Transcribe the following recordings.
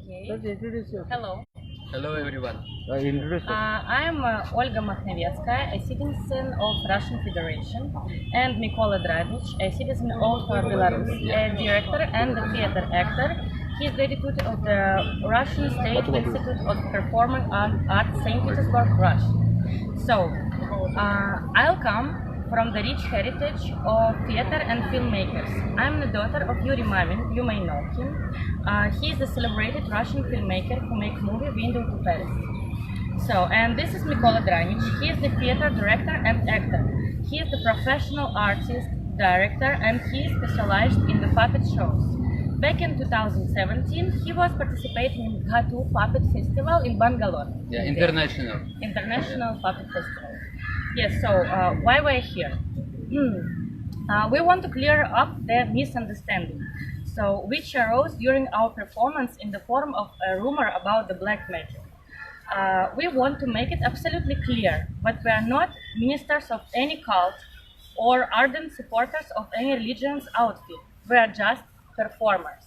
Okay. Let's introduce yourself. Hello. Hello everyone. Introduce yourself. I'm Olga Makhnovetskaya, a citizen of Russian Federation, and Mykola Dragich, a citizen of Belarus, a director and a theater actor. He is the editor of the Russian State Institute of Performing Arts, St. Petersburg, Russia. So, I'll come from the rich heritage of theater and filmmakers. I'm the daughter of Yuri Mamin, you may know him. He is a celebrated Russian filmmaker who makes movie Window to Paris. So, and this is Mykola Dragich. He is the theater director and actor. He is the professional artist, director, and he is specialized in the puppet shows. Back in 2017, he was participating in Ghatu Puppet Festival in Bangalore. Yeah, international. International Puppet Festival. Yes, so why we're here? We want to clear up the misunderstanding, so which arose during our performance in the form of a rumor about the black magic. We want to make it absolutely clear, but we are not ministers of any cult or ardent supporters of any religion's outfit. We are just performers.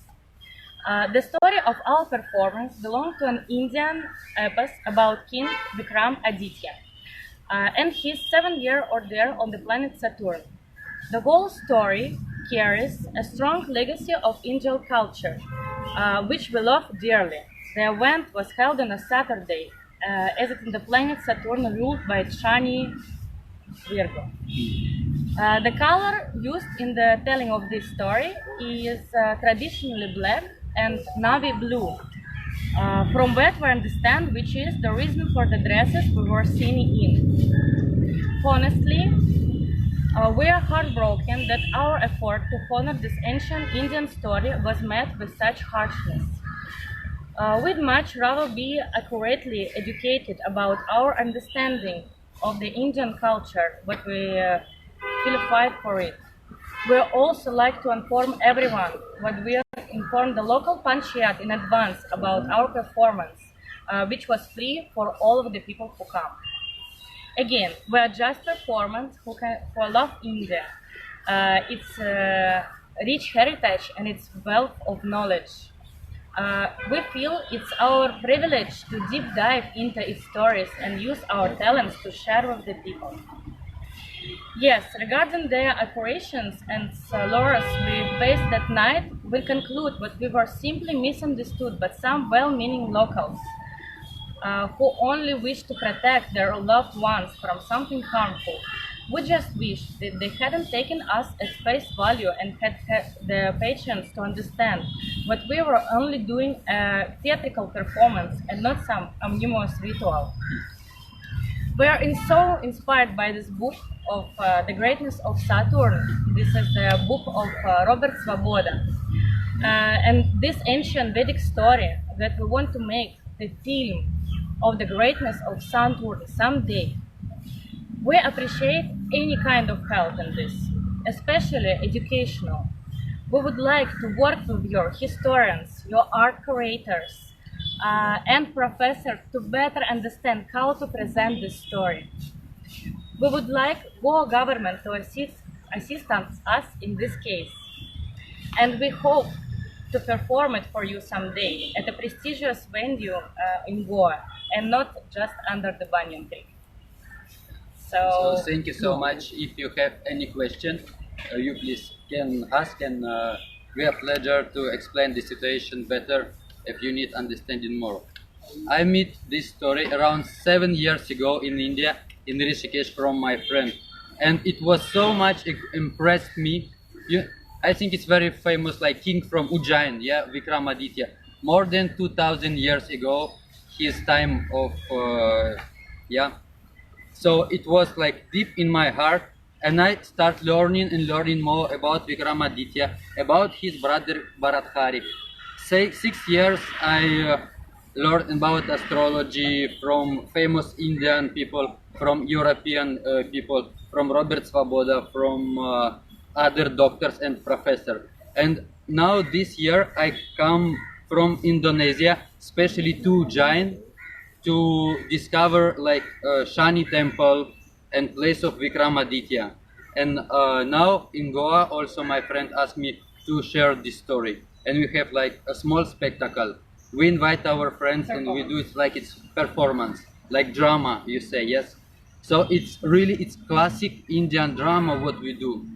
The story of our performance belongs to an Indian epos about King Vikram Aditya and his 7-year ordeal on the planet Saturn. The whole story carries a strong legacy of Indian culture, which we love dearly. The event was held on a Saturday, as it is the planet Saturn ruled by Shani Virgo. The color used in the telling of this story is traditionally black and navy blue. From that we understand which is the reason for the dresses we were seen in. Honestly, we are heartbroken that our effort to honor this ancient Indian story was met with such harshness. We'd much rather be accurately educated about our understanding of the Indian culture, but we fight for it. We also like to inform everyone what we informed the local panchayat in advance about our performance, which was free for all of the people who come. Again, we are just performers who love India, its rich heritage and its wealth of knowledge. We feel it's our privilege to deep dive into its stories and use our talents to share with the people. Yes, regarding the accurations and slurs we faced that night, we conclude that we were simply misunderstood by some well-meaning locals who only wish to protect their loved ones from something harmful. We just wish that they hadn't taken us at face value and had the patience to understand that we were only doing a theatrical performance and not some ominous ritual. We are so inspired by this book of The Greatness of Saturn. This is the book of Robert Svoboda. And this ancient Vedic story that we want to make the theme of the greatness of Saturn someday. We appreciate any kind of help in this, especially educational. We would like to work with your historians, your art curators, and professors to better understand how to present this story. We would like Goa government to assist us in this case, and we hope to perform it for you someday at a prestigious venue in Goa and not just under the banyan tree. So thank you so much. If you have any question, you please can ask, and we have pleasure to explain the situation better if you need understanding more. I met this story around 7 years ago in India, in Rishikesh, from my friend, and it was so much impressed me. I think it's very famous, like king from Ujjain, yeah, Vikramaditya. More than 2,000 years ago, his time of yeah. So it was like deep in my heart, and I start learning more about Vikramaditya, about his brother Bharathari. 6 years I learned about astrology from famous Indian people, from European people, from Robert Svoboda, from other doctors and professors. And now this year I come from Indonesia, especially to Jain, to discover like Shani temple and place of Vikramaditya. And now in Goa also my friend asked me to share this story. And we have like a small spectacle. we invite our friends and we do it like it's performance, like drama, you say, yes? So it's classic Indian drama what we do.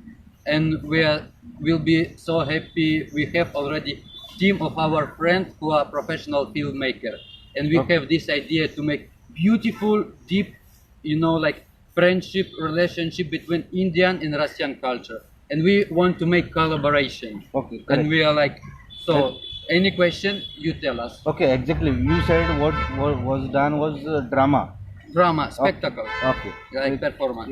And we'll be so happy. We have already team of our friends who are professional filmmaker. And we have this idea to make beautiful, deep, like friendship, relationship between Indian and Russian culture. And we want to make collaboration. Okay, And correct. we are like, so any question, you tell us. Okay, exactly. You said what was done was drama. Drama, spectacle, Okay. like performance.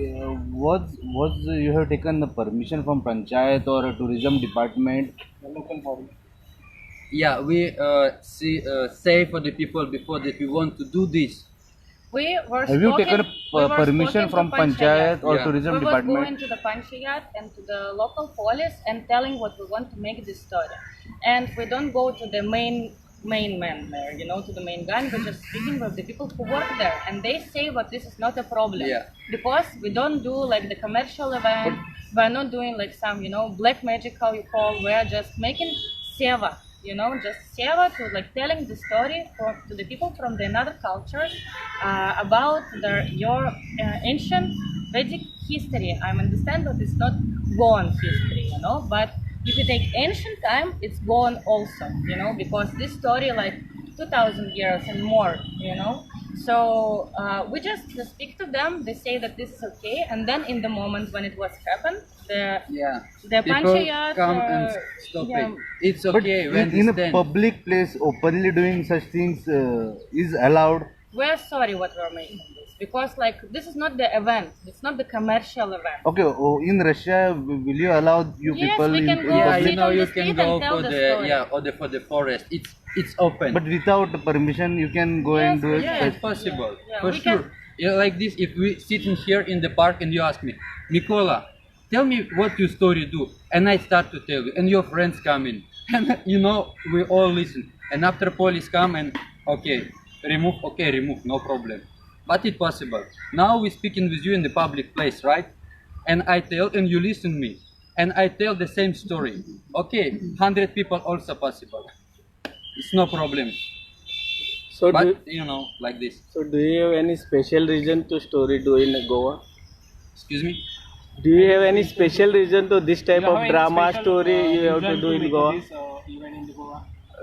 Was you have taken the permission from panchayat or a tourism department? Yeah, we say for the people before that we want to do this. We were Have you spoken- taken we a were permission spoken from to Panchayat. panchayat or Yeah. tourism We were going department? to the Panchayat and to the local police and telling what we want to make this story. And we don't go to the main man there, to the main guy. We're just speaking with the people who work there, and they say that this is not a problem Yeah. because we don't do like the commercial event. We're not doing like some, black magic, how you call. We're just making seva, just seva to like telling the story to the people from the another cultures about your ancient Vedic history. I understand that it's not gone history, but if you take ancient time, it's gone also, because this story like 2000 years and more, So we just speak to them. They say that this is okay, and then in the moment when it was happened, Yeah. the People Panchayat come and stop yeah, it. It's But okay. we in a understand. public place, openly doing such things is allowed. we're sorry what we're making this because like this is not the event. It's not the commercial event. Okay, in Russia, will you allow you Yes, people we in, can in go Yeah, public? sit on you the can street go and tell for the the story. for the forest. It's open. But without permission, you can go Yes, and do it. yes. It's possible Yeah, for we sure. can- Yeah, like this. If we sitting here in the park and you ask me, Mikola, tell me what your story do, and I start to tell you, and your friends come in, and we all listen. And after police come and remove, no problem. But it's possible. Now we speaking with you in the public place, right? And I tell, and you listen me, and I tell the same story. Okay, 100 people also possible. It's no problem. So But do, like this. so do you have any special reason to story do in Goa? Excuse me. Do you have any special reason to this type of drama story you have to do in Goa?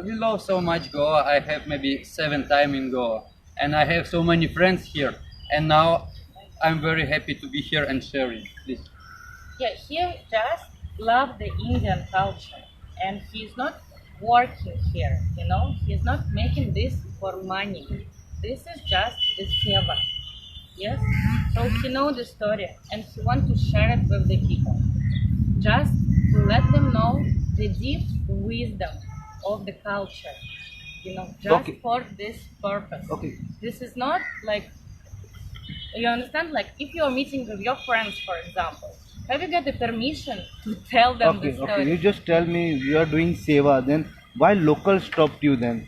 We love so much Goa. I have maybe 7 times in Goa, and I have so many friends here. And now I'm very happy to be here and sharing this. Yeah, he just love the Indian culture, and he's not working here. He's not making this for money. This is just the seva. Yes, so he know the story, and he want to share it with the people, just to let them know the deep wisdom of the culture. Just Okay. for this purpose. Okay. This is not like, you understand, like if you're meeting with your friends, for example, have you got the permission to tell them Okay, the story? okay. You just tell me you are doing seva. Then why local stopped you then?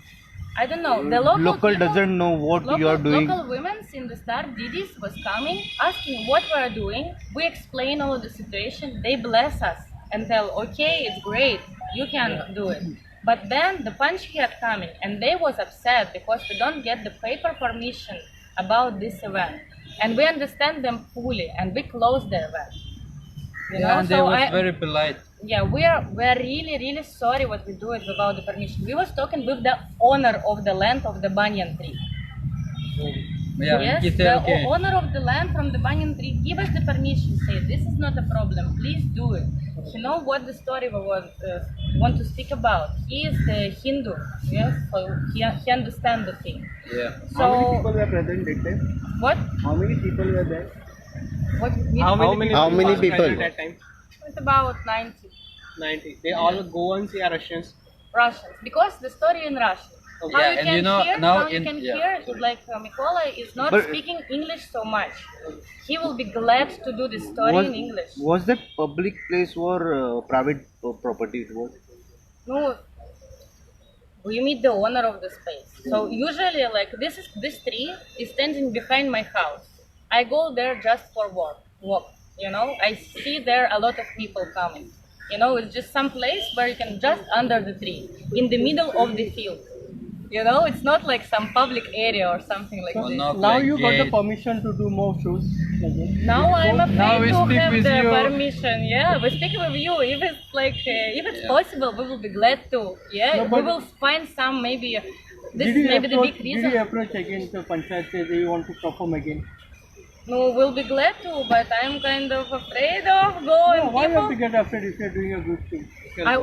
I don't know. The local people, doesn't know what you are doing. Local women in the Star Didis was coming, asking what we are doing. We explain all of the situation. They bless us and tell, okay, it's great, you can do it. But then the Panchayat coming, and they was upset because we don't get the paper permission about this event, and we understand them fully, and we close the event. And they So was very polite. yeah, we're really sorry what we do it without the permission. We was talking with the owner of the land of the banyan tree. Yeah, Yes, he the said, okay. owner of the land from the banyan tree give us the permission. Say this is not a problem. Please do it. You know what the story we want to speak about? He is the Hindu. Yes, so he understand the thing. Yeah. So were present that time? what? How many people were there? What? How many people? At that time? It's about 90 90. They all Goans or Russians. Russians because the story in Russian. How Yeah, you and can you know, hear, now how you in- can yeah, hear, sorry. like Mikola is not But- speaking English so much. He will be glad to do the story in English. Was that public place or private property? It was? No, we meet the owner of the space. So usually, like this tree is standing behind my house. I go there just for walk. I see there a lot of people coming. It's just some place where you can just under the tree, in the middle of the field. You know, it's not like some public area or something like Well, this. not Now like you got the gate. permission to do more shows. Now I'm Now afraid we to speak have with the you. permission. Yeah, we speak with you. If it's like, if it's Yeah. possible, we will be glad to. Yeah, No, we but- will find some maybe. This Did is you maybe the approach, big did you reason. approach again to Panchayat say that you want to perform again? No, we'll be glad to, but I'm kind of afraid of going. No, why you have to People, get afraid if you're doing a good thing?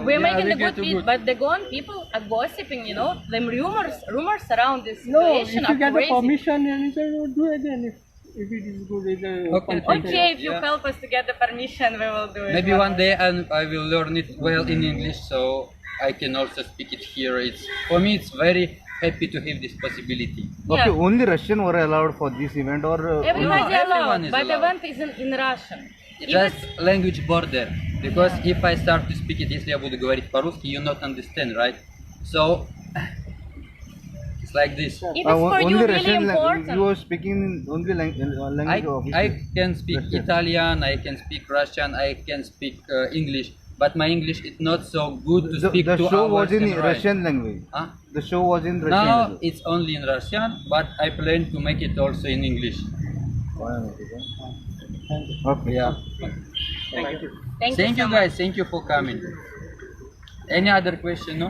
we're making we the get good to beat, but the gone people are gossiping. You know, them rumors around this No, situation if you are get the crazy. permission, then you can do again if it is good. It's a Okay, Panchayat. Okay, if you Yeah. help us to get the permission, we will do it. Maybe one day and I will learn it well in English, so I can also speak it here. It's for me. It's very happy to have this possibility. Okay, Yeah. only Russian were allowed for this event, or Everybody everyone allowed, is but allowed. event is in Russian. If Just it's- language border. Because if I start to speak it, если я буду говорить по-русски, you not understand, right? So it's like this. If it's for you only really Russian important. you are speaking only language of I can speak Russian. Italian, I can speak Russian, I can speak English, but my English is not so good to speak The 2 show hours was in and write. Russian language. Huh? The show was in Russian. Now language. it's only in Russian, but I plan to make it also in English. Okay. Yeah. Thank you. Thank so you much. guys, thank you for coming. Any other question, no?